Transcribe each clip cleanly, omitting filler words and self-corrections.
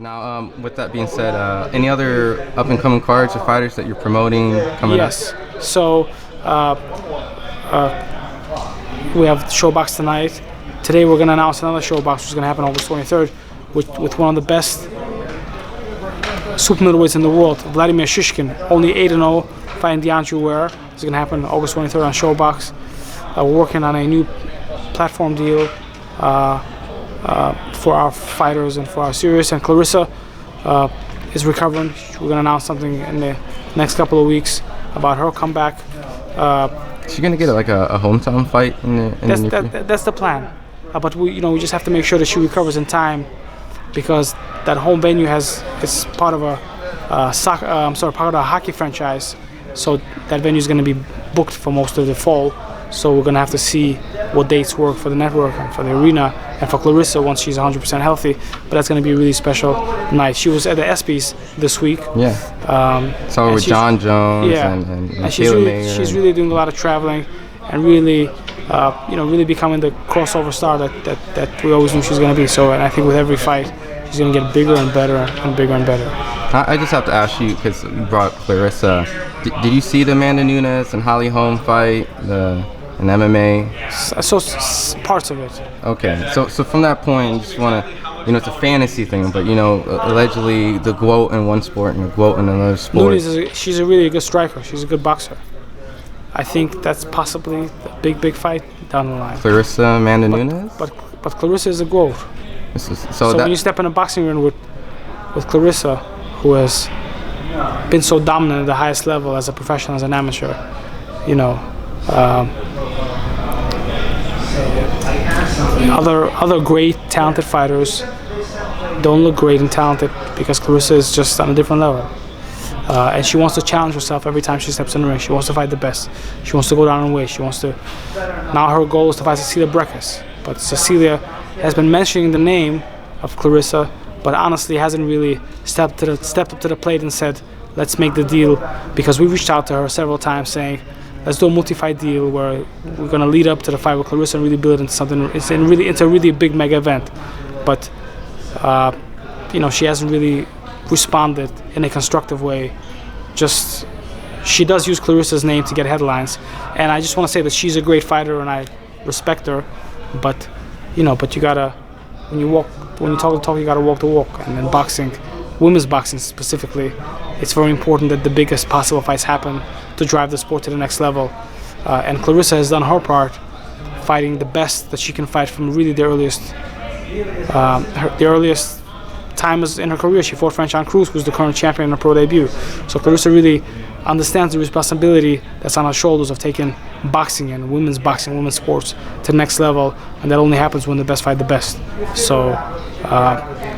Now, with that being said, any other up-and-coming cards or fighters that you're promoting coming up? Yes. So we have Showbox tonight. Today we're going to announce another Showbox, which is going to happen August 23rd, with one of the best super middleweights in the world, Vladimir Shishkin, only 8-0, fighting DeAndre Ware. It's going to happen August 23rd on Showbox. We're working on a new platform deal for our fighters and for our series. And Claressa is recovering. We're going to announce something in the next couple of weeks about her comeback. Is she going to get like a hometown fight in the near future? That's the plan. But we just have to make sure that she recovers in time, because that home venue is part of a part of a hockey franchise. So that venue is going to be booked for most of the fall. So we're going to have to see what dates work for the network and for the arena and for Claressa once she's 100% healthy. But that's going to be a really special night. She was at the ESPYs this week. Yeah. So with John Jones and she's really doing a lot of traveling and really, really becoming the crossover star that we always knew she was going to be. So, and I think with every fight, she's going to get bigger and better and bigger and better. I just have to ask you, because you brought Claressa. Did you see the Amanda Nunes and Holly Holm fight, in MMA? So parts of it. Okay, so from that point, you just want to, it's a fantasy thing, but allegedly the GOAT in one sport and the GOAT in another sport. Nunes she's a really good striker. She's a good boxer. I think that's possibly a big fight down the line. Claressa, Amanda Nunes? But Claressa is a GOAT. So when you step in a boxing ring with Claressa, who has been so dominant at the highest level as a professional, as an amateur, other great talented fighters don't look great and talented because Claressa is just on a different level. And she wants to challenge herself every time she steps in the ring. She wants to fight the best. She wants to go down in weight. Now her goal is to fight Cecilia Brækhus. But Cecilia has been mentioning the name of Claressa, but honestly hasn't really stepped up to the plate and said, let's make the deal, because we reached out to her several times saying, let's do a multi-fight deal where we're going to lead up to the fight with Claressa and really build it into something. It's a really big mega event. But she hasn't really responded in a constructive way. She does use Claressa's name to get headlines, and I just want to say that she's a great fighter and I respect her. But you gotta, when you talk the talk, you gotta walk the walk. And in boxing, women's boxing specifically, it's very important that the biggest possible fights happen to drive the sport to the next level. And Claressa has done her part, fighting the best that she can fight from really the earliest time in her career. She fought Franchon Cruz, who's the current champion in her pro debut. So Claressa really understands the responsibility that's on her shoulders of taking boxing and women's sports to the next level, and that only happens when the best fight the best. So,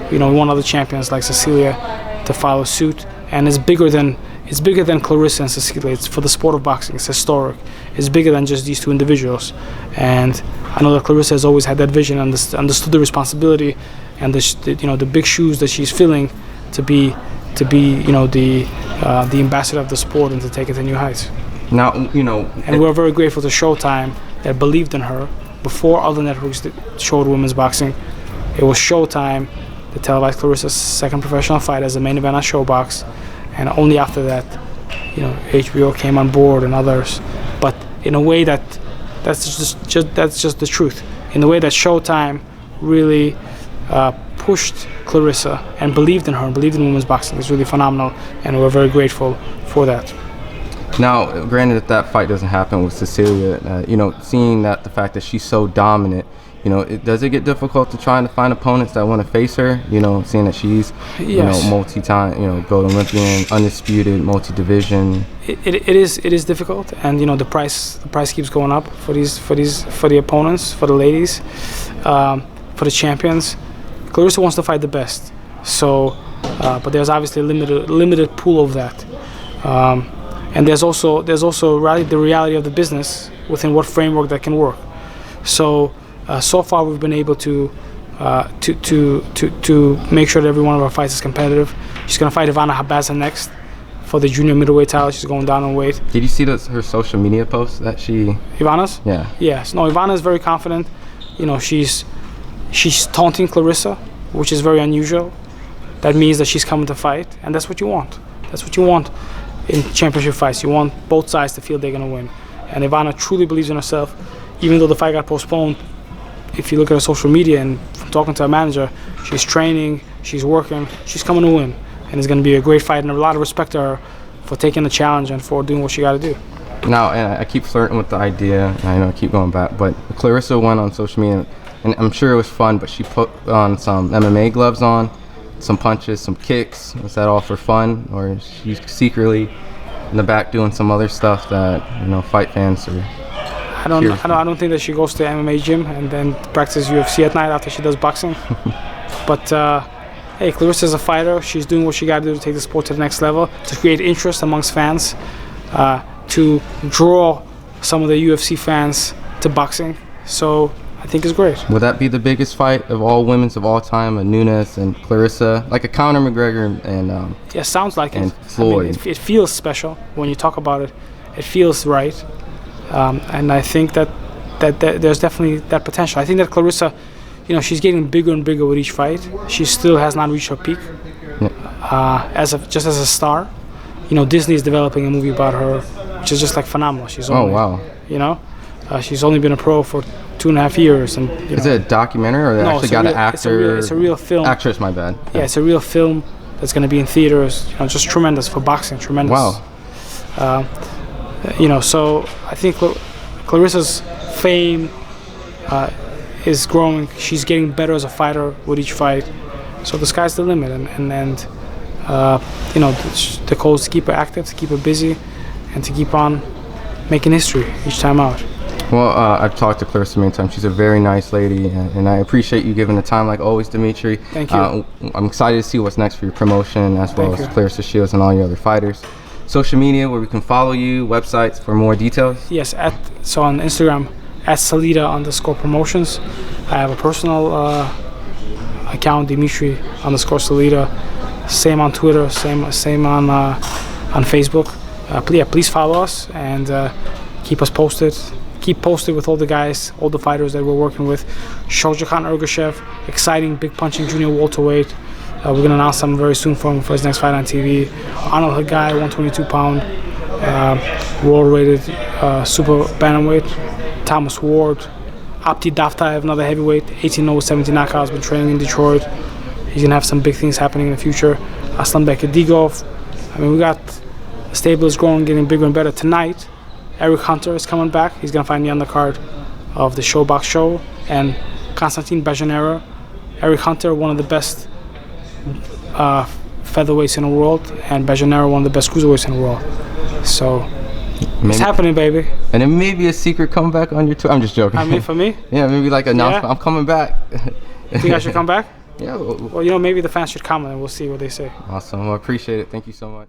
we want other champions like Cecilia to follow suit, and it's bigger than Claressa and Cecilia. It's for the sport of boxing. It's historic. It's bigger than just these two individuals, and I know that Claressa has always had that vision and understood the responsibility and the big shoes that she's filling to be the ambassador of the sport and to take it to new heights. Now, and we're very grateful to Showtime that believed in her before other networks that showed women's boxing. It was Showtime that televised Claressa's second professional fight as the main event on Showbox, and only after that, HBO came on board and others. But in a way that's just the truth. In the way that Showtime really pushed Claressa and believed in her and believed in women's boxing is really phenomenal, and we're very grateful for that. Now, granted, if that fight doesn't happen with Cecilia, seeing that the fact that she's so dominant, does it get difficult to trying to find opponents that want to face her? Seeing that she's, yes, multi-time, gold Olympian, undisputed, multi-division. It is difficult, and the price keeps going up for the opponents, for the ladies, for the champions. Claressa wants to fight the best, so but there's obviously a limited pool of that. And there's also the reality of the business within what framework that can work. So far we've been able to make sure that every one of our fights is competitive. She's gonna fight Ivana Habaza next for the junior middleweight title. She's going down in weight. Did you see her social media posts that she? Ivana's? Yeah. Yes. No, Ivana is very confident. She's taunting Claressa, which is very unusual. that means that she's coming to fight, and that's what you want. That's what you want in championship fights. You want both sides to feel they're going to win. And Ivana truly believes in herself, even though the fight got postponed. If you look at her social media and from talking to her manager, she's training, she's working, she's coming to win. And it's going to be a great fight, and a lot of respect to her for taking the challenge and for doing what she got to do. Now, and I keep flirting with the idea, and I know I keep going back, but Claressa went on social media, and I'm sure it was fun, but she put on some MMA gloves on, some punches, some kicks. Was that all for fun, or is she secretly in the back doing some other stuff that, you know, fight fans are? I don't think that she goes to the MMA gym and then practices UFC at night after she does boxing. But hey, Claressa's a fighter. She's doing what she got to do to take the sport to the next level, to create interest amongst fans, to draw some of the UFC fans to boxing. So I think it's great. Would that be the biggest fight of all women's of all time, a Nunes and Claressa, like a Conor McGregor and yeah, sounds like and it. Floyd? I mean, it feels special when you talk about it. It feels right, and I think that there's definitely that potential. I think that Claressa, you know, she's getting bigger and bigger with each fight. She still has not reached her peak just as a star. You know, Disney is developing a movie about her, which is just like phenomenal. She's only, you know, she's only been a pro for 2.5 years. And is it a documentary, or they actually got an actor? It's a real film. Actress, my bad. Yeah, it's a real film that's going to be in theaters. You know, just tremendous for boxing. Tremendous. Wow. You know, so I think Claressa's fame is growing. She's getting better as a fighter with each fight. So the sky's the limit, and you know, the goal is to keep her active, to keep her busy, and to keep on making history each time out. Well, I've talked to Claressa many times. She's a very nice lady, and I appreciate you giving the time, like always, Dimitri. Thank you. I'm excited to see what's next for your promotion, as well as Claressa Shields and all your other fighters. Social media where we can follow you, websites for more details? Yes, so on Instagram, @Salida_promotions. I have a personal account, Dimitri_Salida. Same on Twitter, same on Facebook. Please follow us and keep us posted. Keep posted with all the guys, all the fighters that we're working with. Shojakan Ergashev, exciting big punching junior welterweight. We're gonna announce something very soon for him for his next fight on TV. Arnold Hagai, 122-pound, world-rated super bantamweight. Thomas Ward, Abdi Daftaev, another heavyweight, 18-0 with 17 knockouts. Been training in Detroit. He's gonna have some big things happening in the future. Aslanbek Adigov. I mean, we got the stable is growing, getting bigger and better. Tonight, Eric Hunter is coming back. He's gonna find the undercard of the Showbox show, and Constantine Bajanera. Eric Hunter, one of the best featherweights in the world, and Bajanera, one of the best cruiserweights in the world. So it's happening, baby. And it may be a secret comeback on your tour. I'm just joking. I mean, for me? Yeah, maybe like announcement. I'm coming back. You think I should come back? Yeah. Well, you know, maybe the fans should comment, and we'll see what they say. Awesome. Well, I appreciate it. Thank you so much.